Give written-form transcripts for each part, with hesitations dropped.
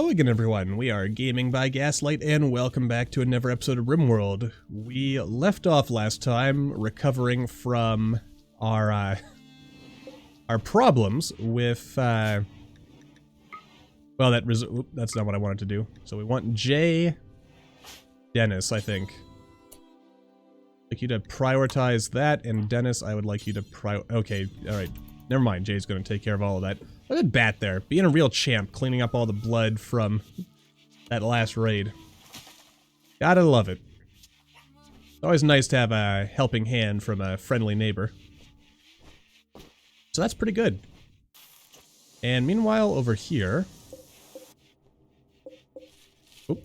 Hello again, everyone. We are Gaming by Gaslight, and welcome back to another episode of Rimworld. We left off last time recovering from our problems with well, that's not what I wanted to do. So we want Dennis, I think. I'd like you to prioritize that, and Dennis, I would like you to okay, alright. Never mind, Jay's gonna take care of all of that. Look at Bat there, being a real champ, cleaning up all the blood from that last raid. Gotta love it. It's always nice to have a helping hand from a friendly neighbor. So that's pretty good. And meanwhile, over here... Oop.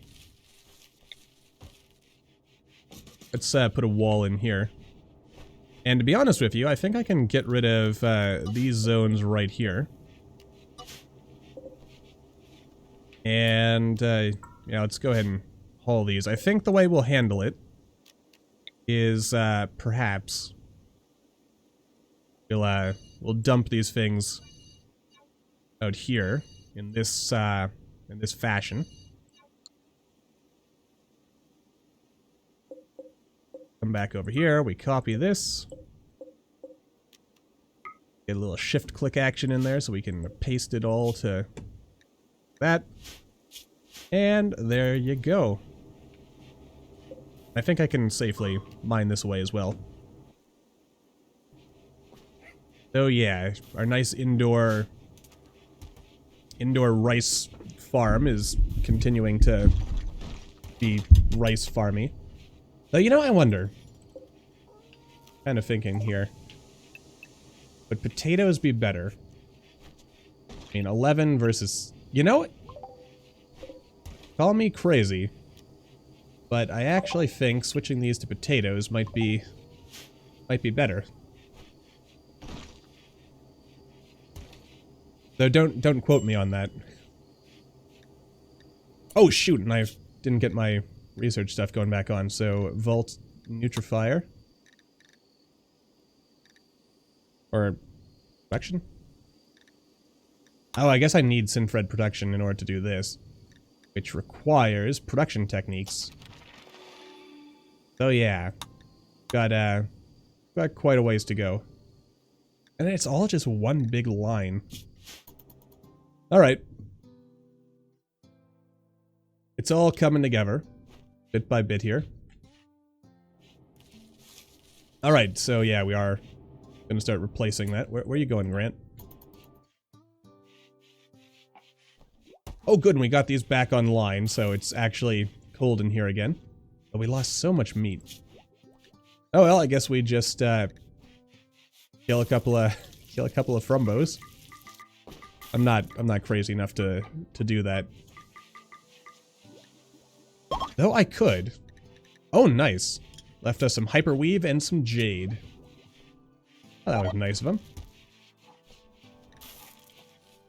Let's put a wall in here. And to be honest with you, I think I can get rid of these zones right here. And, yeah, let's go ahead and haul these. I think the way we'll handle it is, perhaps we'll dump these things out here in this fashion. Come back over here, we copy this. Get a little shift-click action in there so we can paste it all to that. And there you go. I think I can safely mine this away as well. So yeah, our nice indoor rice farm is continuing to be rice farmy. Though, you know, I wonder. Kind of thinking here. Would potatoes be better? I mean, 11 versus... You know what? Call me crazy. But I actually think switching these to potatoes might be better. Though don't quote me on that. Oh shoot, and I didn't get my research stuff going back on, so Vault Nutrifier. Or production? Oh, I guess I need Synfred production in order to do this. Which requires production techniques. So yeah. Got quite a ways to go. And it's all just one big line. Alright. It's all coming together. Bit by bit here. Alright, so yeah, we are gonna start replacing that. Where are you going, Grant? Oh good, and we got these back online, so it's actually cold in here again. But we lost so much meat. Oh well, I guess we just kill a couple of frumbos. I'm not crazy enough to do that. Though I could. Oh nice. Left us some hyperweave and some jade. Oh, that was nice of him.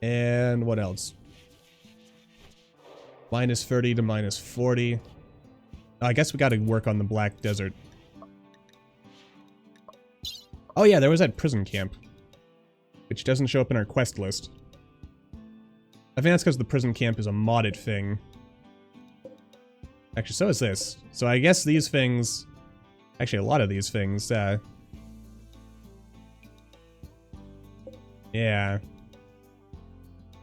And what else? Minus 30 to minus 40. I guess we gotta work on the Black Desert. Oh yeah, there was that prison camp. Which doesn't show up in our quest list. I think that's because the prison camp is a modded thing. Actually, so is this. So I guess these things... Actually, a lot of these things, yeah.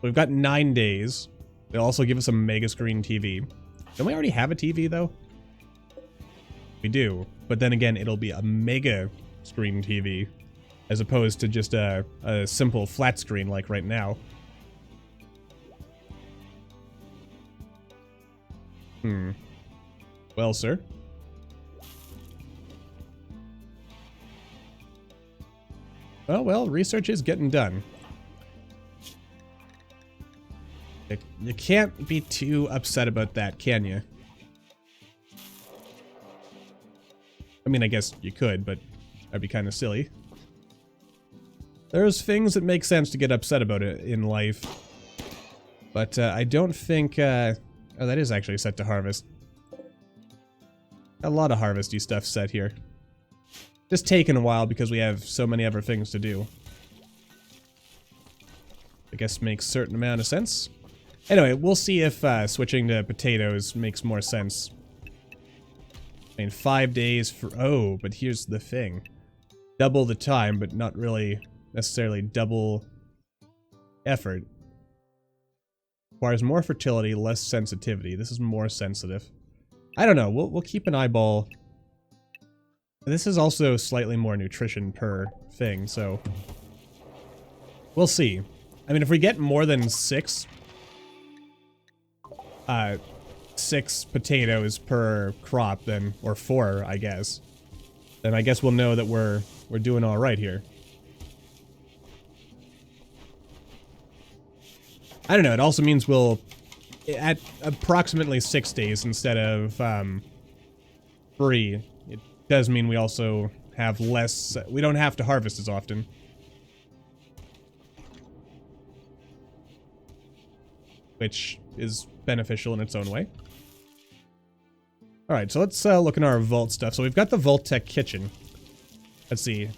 We've got 9 days. They'll also give us a mega screen TV. Don't we already have a TV, though? We do. But then again, it'll be a mega screen TV. As opposed to just a simple flat screen like right now. Well, sir. Well, research is getting done. You can't be too upset about that, can you? I mean, I guess you could, but that'd be kind of silly. There's things that make sense to get upset about it in life. But I don't think... oh, that is actually set to harvest. A lot of harvesty stuff set here. Just taking a while because we have so many other things to do. I guess makes a certain amount of sense. Anyway, we'll see if switching to potatoes makes more sense. I mean, 5 days for... Oh, but here's the thing. Double the time, but not really necessarily double effort. Requires more fertility, less sensitivity. This is more sensitive. I don't know. We'll keep an eyeball. This is also slightly more nutrition per thing, so... We'll see. I mean, if we get more than 6 potatoes per crop, then, or 4, I guess, then I guess we'll know that we're doing all right here. I don't know. It also means we'll, at approximately 6 days instead of 3. It does mean we also have less. We don't have to harvest as often. Which is beneficial in its own way. Alright, so let's look in our vault stuff. So we've got the vault-tec kitchen. Let's see.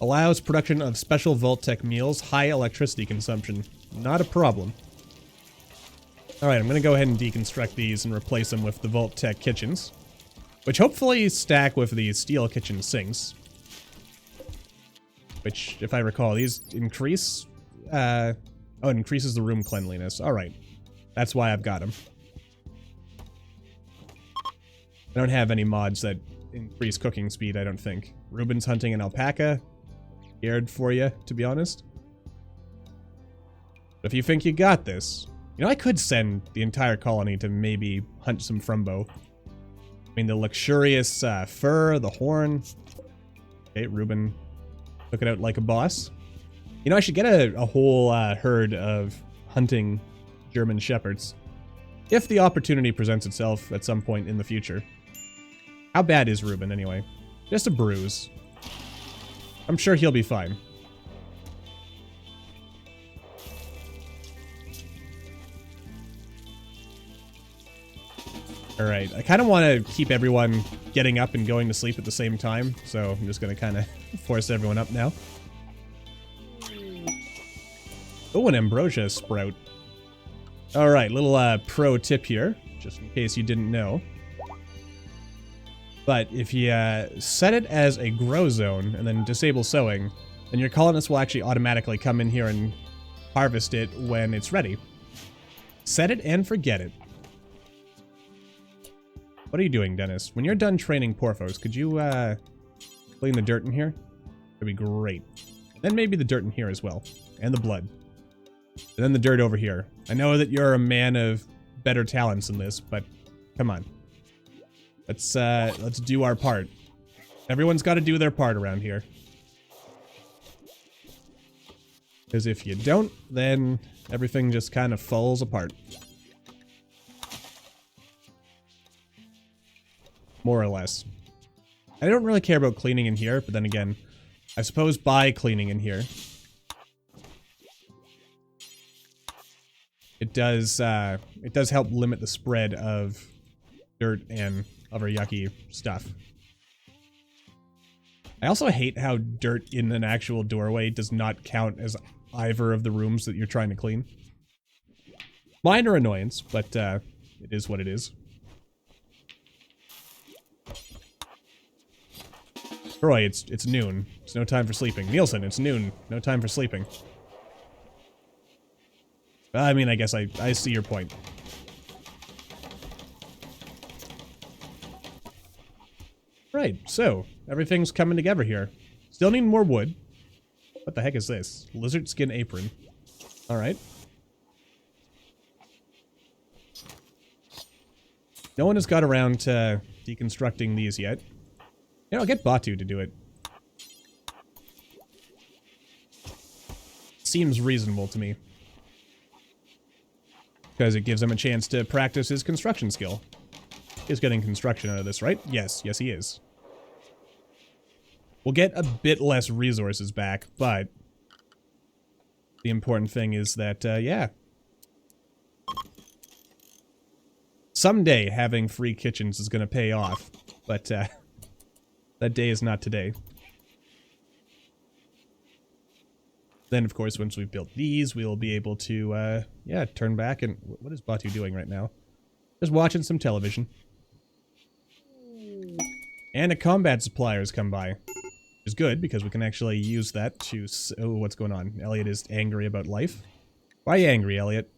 Allows production of special vault-tec meals, high electricity consumption. Not a problem. Alright, I'm going to go ahead and deconstruct these and replace them with the vault-tec kitchens. Which hopefully stack with the steel kitchen sinks. Which, if I recall, these increase... oh, it increases the room cleanliness. Alright. That's why I've got them. I don't have any mods that increase cooking speed, I don't think. Ruben's hunting an alpaca. Scared for you, to be honest. But if you think you got this... You know, I could send the entire colony to maybe hunt some frumbo. I mean, the luxurious fur, the horn. Okay, Ruben took it out like a boss. You know, I should get a whole herd of hunting German shepherds. If the opportunity presents itself at some point in the future. How bad is Ruben, anyway? Just a bruise. I'm sure he'll be fine. Alright, I kind of want to keep everyone getting up and going to sleep at the same time, so I'm just going to kind of force everyone up now. Oh, an ambrosia sprout. Alright, little pro tip here, just in case you didn't know. But if you set it as a grow zone and then disable sowing, then your colonists will actually automatically come in here and harvest it when it's ready. Set it and forget it. What are you doing, Dennis? When you're done training Porphos, could you clean the dirt in here? That'd be great. And maybe the dirt in here as well. And the blood. And then the dirt over here. I know that you're a man of better talents in this, but come on. Let's do our part. Everyone's got to do their part around here. Because if you don't, then everything just kind of falls apart. More or less. I don't really care about cleaning in here, but then again, I suppose by cleaning in here, it does help limit the spread of dirt and other yucky stuff. I also hate how dirt in an actual doorway does not count as either of the rooms that you're trying to clean. Minor annoyance, but it is what it is. Roy, it's noon. It's no time for sleeping. Nielsen, it's noon. No time for sleeping. I mean, I guess I see your point. Right, so, everything's coming together here. Still need more wood. What the heck is this? Lizard skin apron. Alright. No one has got around to deconstructing these yet. You know, I'll get Batu to do it. Seems reasonable to me. Because it gives him a chance to practice his construction skill. He's getting construction out of this, right? Yes, yes he is. We'll get a bit less resources back, but the important thing is that, yeah. Someday having free kitchens is going to pay off, but that day is not today. Then, of course, once we've built these, we'll be able to, yeah, turn back and... What is Batu doing right now? Just watching some television. And a combat supplier has come by. Which is good, because we can actually use that to... Oh, what's going on? Elliot is angry about life. Why are you angry, Elliot?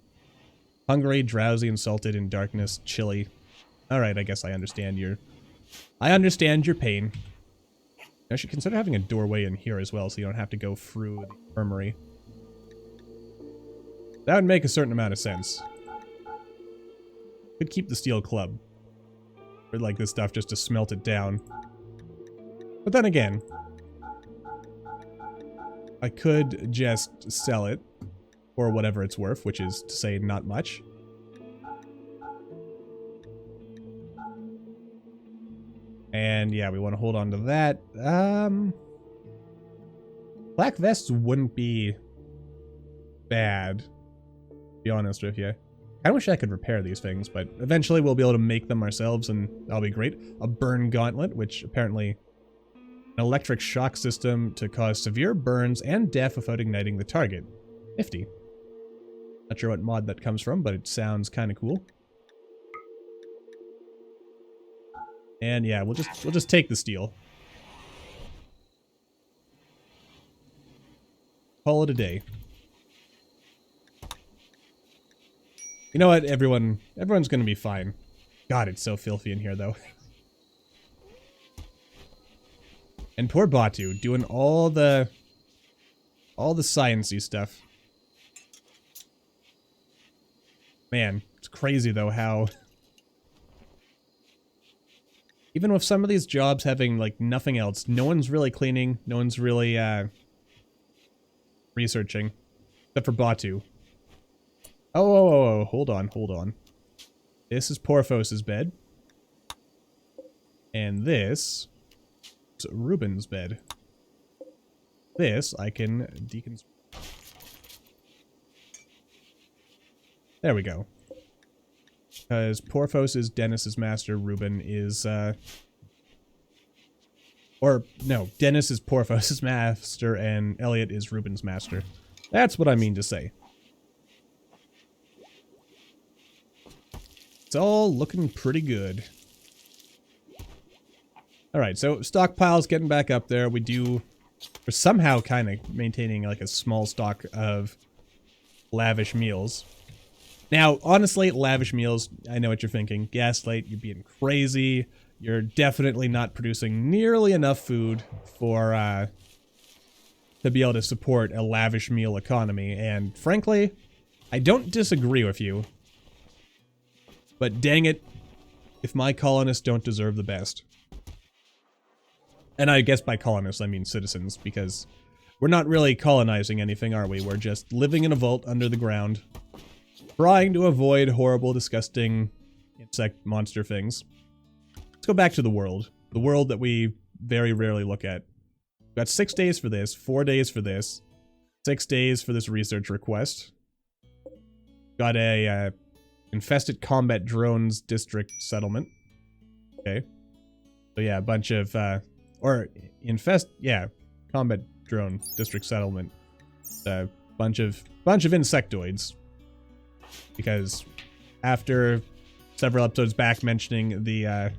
Hungry, drowsy, insulted, in darkness, chilly. Alright, I guess I understand your... I understand your pain. I should consider having a doorway in here as well, so you don't have to go through the infirmary. That would make a certain amount of sense. Could keep the steel club. Or like this stuff just to smelt it down. But then again, I could just sell it for whatever it's worth, which is to say not much. And yeah, we want to hold on to that. Black vests wouldn't be bad, to be honest with you. I wish I could repair these things, but eventually we'll be able to make them ourselves and that'll be great. A burn gauntlet, which apparently an electric shock system to cause severe burns and death without igniting the target. Nifty. Not sure what mod that comes from, but it sounds kind of cool. And yeah, we'll just take the steel. Call it a day. You know what, everyone's gonna be fine. God, it's so filthy in here though. And poor Batu doing all the science-y stuff. Man, it's crazy though how even with some of these jobs having, like, nothing else, no one's really cleaning, no one's really, researching. Except for Batu. Oh, hold on. This is Porthos's bed. And this is Ruben's bed. This I can deconstruct. There we go. Because Porthos is Dennis's master, Ruben is, or, no, Dennis is Porthos's master, and Elliot is Ruben's master. That's what I mean to say. It's all looking pretty good. Alright, so stockpile's getting back up there. We're somehow kind of maintaining, like, a small stock of lavish meals. Now, honestly, lavish meals, I know what you're thinking. Gaslight, you're being crazy. You're definitely not producing nearly enough food for, to be able to support a lavish meal economy. And frankly, I don't disagree with you. But dang it, if my colonists don't deserve the best. And I guess by colonists, I mean citizens, because we're not really colonizing anything, are we? We're just living in a vault under the ground. Trying to avoid horrible, disgusting insect monster things. Let's go back to the world. The world that we very rarely look at. We've got 6 days for this, 4 days for this, 6 days for this research request. Got a infested combat drones district settlement. Okay. So yeah, a bunch of, combat drone district settlement. A bunch of insectoids. Because after several episodes back mentioning the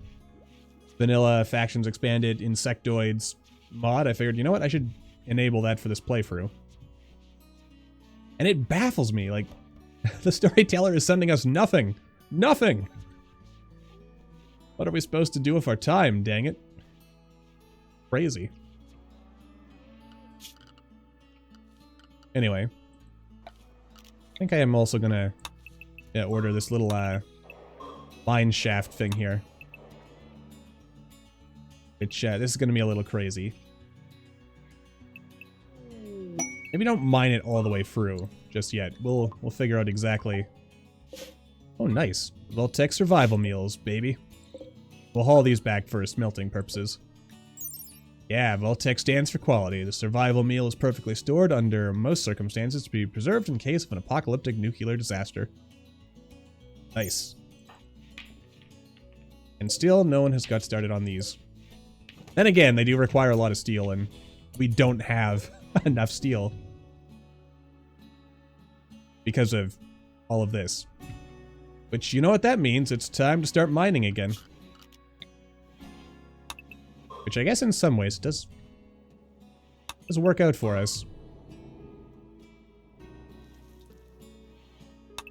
vanilla factions expanded insectoids mod, I figured, you know what, I should enable that for this playthrough. And it baffles me, like, the storyteller is sending us nothing. Nothing! What are we supposed to do with our time, dang it? Crazy. Anyway. I think I am also gonna order this little mine shaft thing here. Which this is gonna be a little crazy. Maybe don't mine it all the way through just yet. We'll figure out exactly. Oh, nice. Vault-tec survival meals, baby. We'll haul these back for smelting purposes. Yeah, vault-tec stands for quality. The survival meal is perfectly stored under most circumstances to be preserved in case of an apocalyptic nuclear disaster. Nice. And still, no one has got started on these. Then again, they do require a lot of steel, and we don't have enough steel. because of all of this. Which, you know what that means? It's time to start mining again. Which I guess in some ways does work out for us.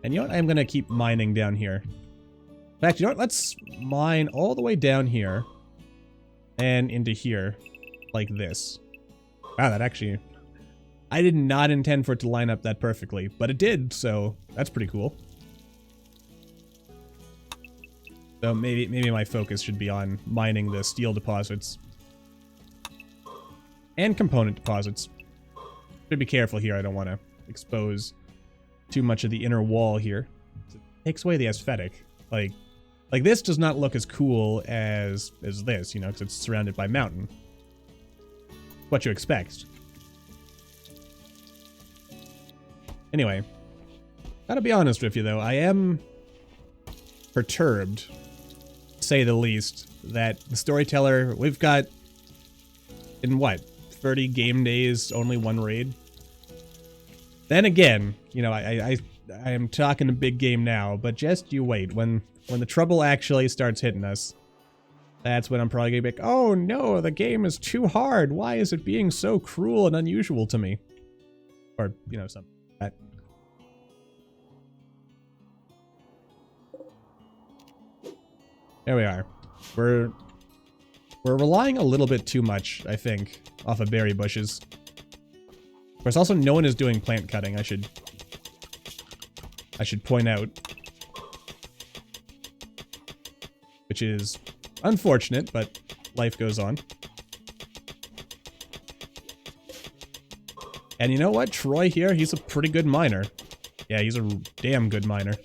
And you know what? I'm going to keep mining down here. In fact, you know what? Let's mine all the way down here and into here like this. Wow, that actually... I did not intend for it to line up that perfectly, but it did, so that's pretty cool. So maybe my focus should be on mining the steel deposits. And component deposits. Should be careful here, I don't want to expose too much of the inner wall here. It takes away the aesthetic. Like this does not look as cool as this, you know, because it's surrounded by mountain. What you expect. Anyway, gotta be honest with you though, I am perturbed, to say the least, that the Storyteller, we've got, in what, 30 game days, only one raid? Then again, you know, I am talking a big game now, but just you wait. When the trouble actually starts hitting us, that's when I'm probably gonna be like, oh no, the game is too hard. Why is it being so cruel and unusual to me? Or, you know, something like that. There we are. We're relying a little bit too much, I think, off of berry bushes. Of course, also no one is doing plant cutting, I should point out. Which is unfortunate, but life goes on. And you know what? Troy here, he's a pretty good miner. Yeah, he's a damn good miner.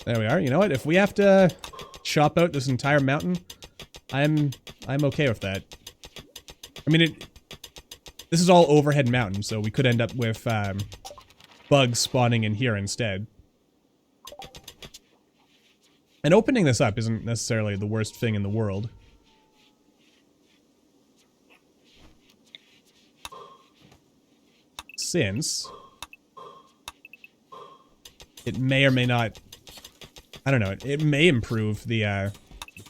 There we are. You know what? If we have to chop out this entire mountain, I'm okay with that. I mean, this is all overhead mountain, so we could end up with bugs spawning in here instead. And opening this up isn't necessarily the worst thing in the world. Since it may or may not, I don't know, it may improve the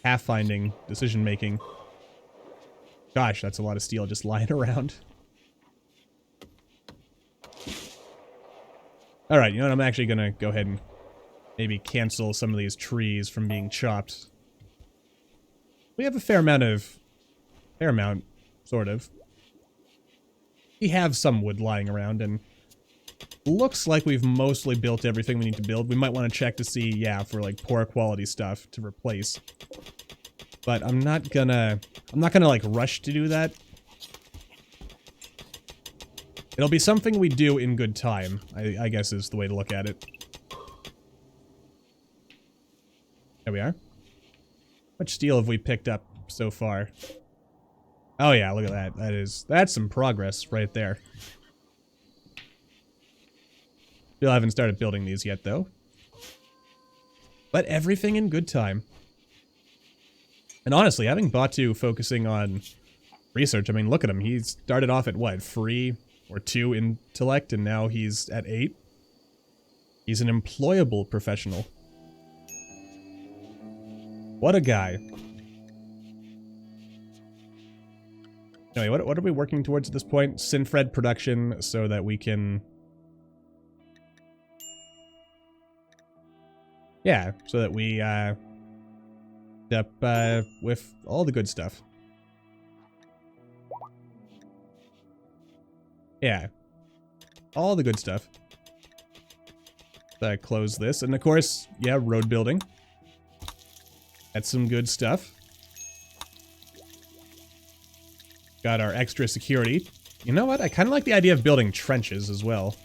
pathfinding decision-making. Gosh, that's a lot of steel just lying around. Alright, you know what, I'm actually gonna go ahead and maybe cancel some of these trees from being chopped. We have a fair amount, sort of. We have some wood lying around, and looks like we've mostly built everything we need to build. We might want to check to see, yeah, for like poor quality stuff to replace. But I'm not gonna like rush to do that. It'll be something we do in good time, I guess is the way to look at it. There we are. How much steel have we picked up so far? Oh yeah, look at that. That's some progress right there. Still haven't started building these yet, though. But everything in good time. And honestly, having Batu focusing on research, I mean, look at him. He started off at, what, 3 or 2 intellect, and now he's at 8. He's an employable professional. What a guy. Anyway, what are we working towards at this point? Synfred production so that we can... Yeah, so that we, end up, with all the good stuff. Yeah. All the good stuff. So close this, and of course, yeah, road building. That's some good stuff. Got our extra security. You know what? I kind of like the idea of building trenches as well.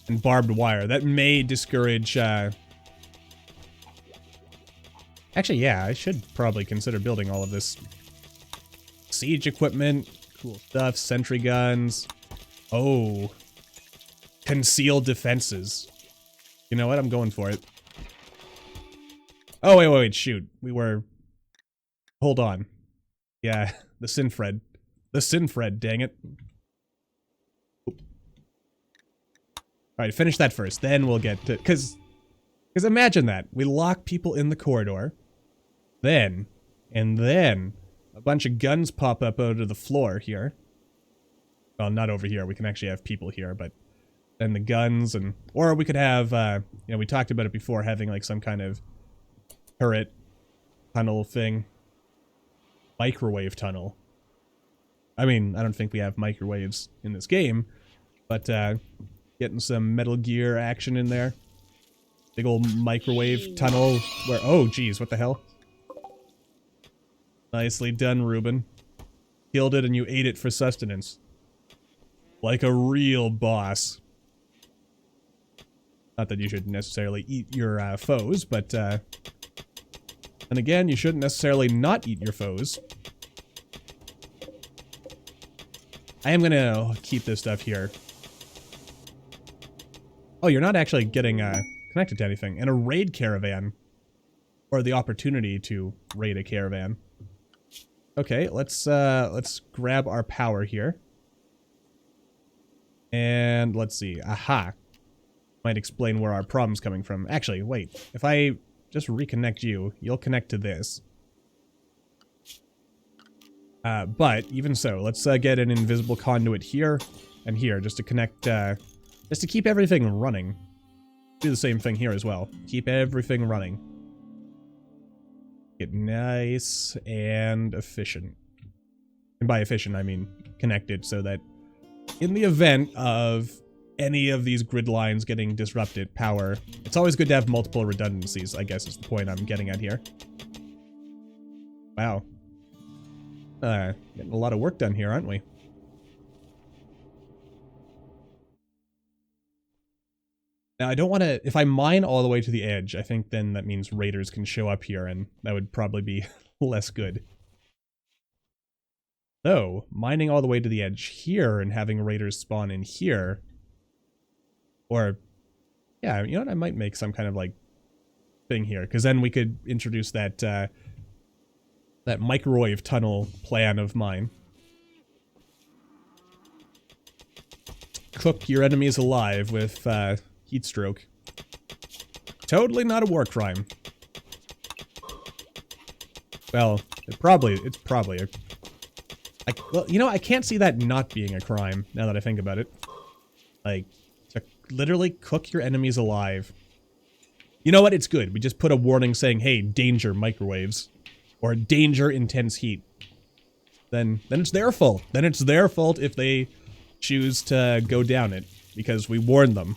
And barbed wire. That may discourage, Actually, yeah, I should probably consider building all of this. Siege equipment, cool stuff, sentry guns. Oh. Concealed defenses. You know what? I'm going for it. Oh, wait, shoot. We were... Hold on. Yeah, the Synfred. The Synfred, dang it. Alright, finish that first. Then we'll get to... Because imagine that. We lock people in the corridor. And then a bunch of guns pop up out of the floor here. Well, not over here. We can actually have people here, but then the guns and... Or we could have, you know, we talked about it before, having like some kind of turret tunnel thing. Microwave tunnel. I mean, I don't think we have microwaves in this game, but getting some Metal Gear action in there. Big old microwave tunnel where... Oh, geez, what the hell? Nicely done, Ruben. Killed it and you ate it for sustenance. Like a real boss. Not that you should necessarily eat your foes, but... and again, you shouldn't necessarily not eat your foes. I am gonna keep this stuff here. Oh, you're not actually getting connected to anything. And a raid caravan. Or the opportunity to raid a caravan. Okay, let's grab our power here. And let's see. Aha. Might explain where our problem's coming from. Actually, wait. If I just reconnect you, you'll connect to this. But even so, let's get an invisible conduit here and here just to connect, just to keep everything running. Do the same thing here as well. Keep everything running. Get nice and efficient. And by efficient, I mean connected so that in the event of any of these grid lines getting disrupted, power, it's always good to have multiple redundancies, I guess is the point I'm getting at here. Wow. Getting a lot of work done here, aren't we? Now, I don't want to... If I mine all the way to the edge, I think then that means raiders can show up here, and that would probably be less good. Though, mining all the way to the edge here and having raiders spawn in here... Or... Yeah, you know what? I might make some kind of, like, thing here, because then we could introduce that, that microwave tunnel plan of mine. Cook your enemies alive with, heat stroke. Totally not a war crime. Well, it's probably a... well, you know, I can't see that not being a crime, now that I think about it. Like, to literally cook your enemies alive. You know what? It's good. We just put a warning saying, hey, danger, microwaves. Or danger, intense heat. Then it's their fault. Then it's their fault if they choose to go down it. Because we warned them.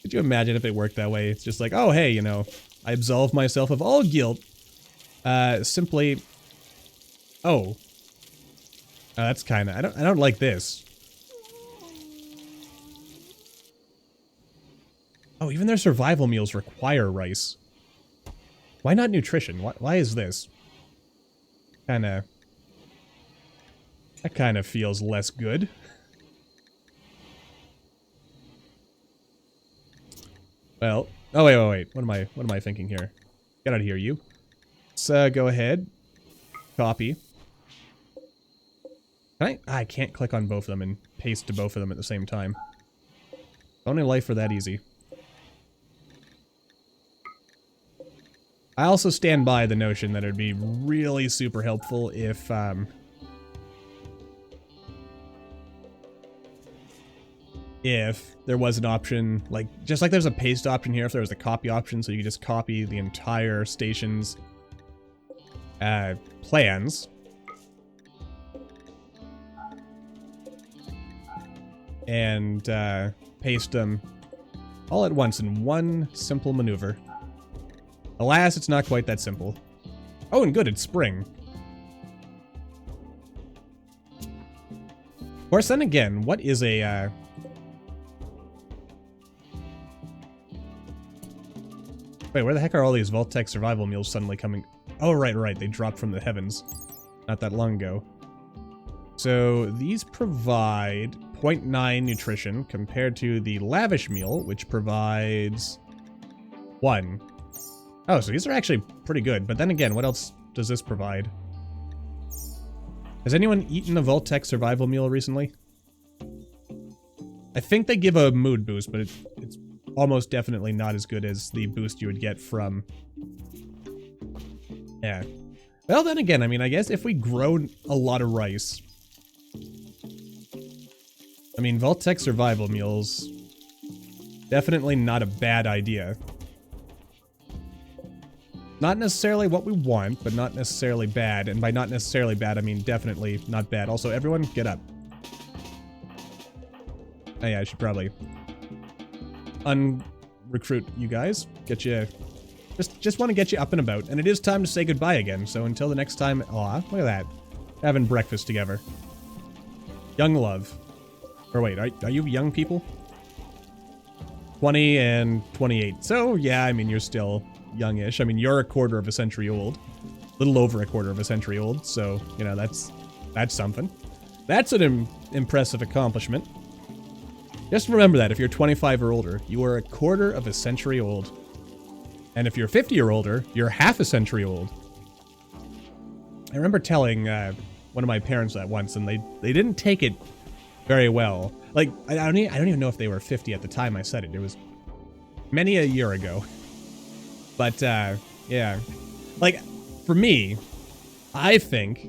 Could you imagine if it worked that way? It's just like, oh, hey, you know, I absolve myself of all guilt. Simply... Oh. That's kinda... I don't like this. Oh, even their survival meals require rice. Why not nutrition? Why is this? Kinda... That kinda feels less good. Well... Oh, wait. What am I thinking here? Get out of here, you. Let's, go ahead. Copy. Can I can't click on both of them and paste to both of them at the same time. Only life for that easy. I also stand by the notion that it would be really super helpful if there was an option, like, just like there's a paste option here, if there was a copy option, so you could just copy the entire station's plans. And paste them all at once in one simple maneuver. Alas, it's not quite that simple. Oh, and good, it's spring. Of course, then again, what is a... Wait, where the heck are all these vault-tec survival meals suddenly coming? Oh, right, they dropped from the heavens not that long ago. So, these provide 0.9 nutrition compared to the lavish meal, which provides 1. Oh, so these are actually pretty good. But then again, what else does this provide? Has anyone eaten a vault-tec survival meal recently? I think they give a mood boost, but it's almost definitely not as good as the boost you would get from... Yeah. Well, then again, I mean, I guess if we grow a lot of rice... I mean, vault-tec survival meals... Definitely not a bad idea. Not necessarily what we want, but not necessarily bad. And by not necessarily bad, I mean definitely not bad. Also, everyone, get up. Oh yeah, I should probably unrecruit you guys. Get you... Just want to get you up and about. And it is time to say goodbye again. So until the next time... Aw, look at that. Having breakfast together. Young love. Or wait, are you young people? 20 and 28. So, yeah, I mean, you're still youngish. I mean, you're a quarter of a century old. A little over a quarter of a century old. So, you know, that's something. That's an impressive accomplishment. Just remember that if you're 25 or older, you are a quarter of a century old. And if you're 50 or older, you're half a century old. I remember telling one of my parents that once, and they didn't take it very well. Like, I don't even know if they were 50 at the time I said it. It was many a year ago. But, yeah. Like, for me, I think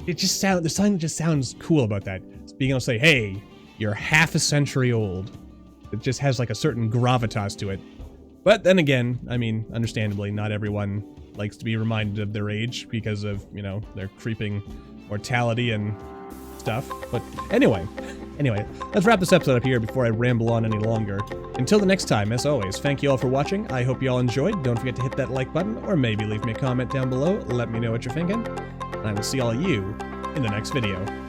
it just sounds... There's something that just sounds cool about that. It's being able to say, hey, you're half a century old. It just has, like, a certain gravitas to it. But then again, I mean, understandably, not everyone likes to be reminded of their age because of, you know, their creeping mortality and stuff. But anyway, let's wrap this episode up here before I ramble on any longer. Until the next time, as always, thank you all for watching. I hope you all enjoyed. Don't forget to hit that like button, or maybe leave me a comment down below. Let me know what you're thinking. And I will see all of you in the next video.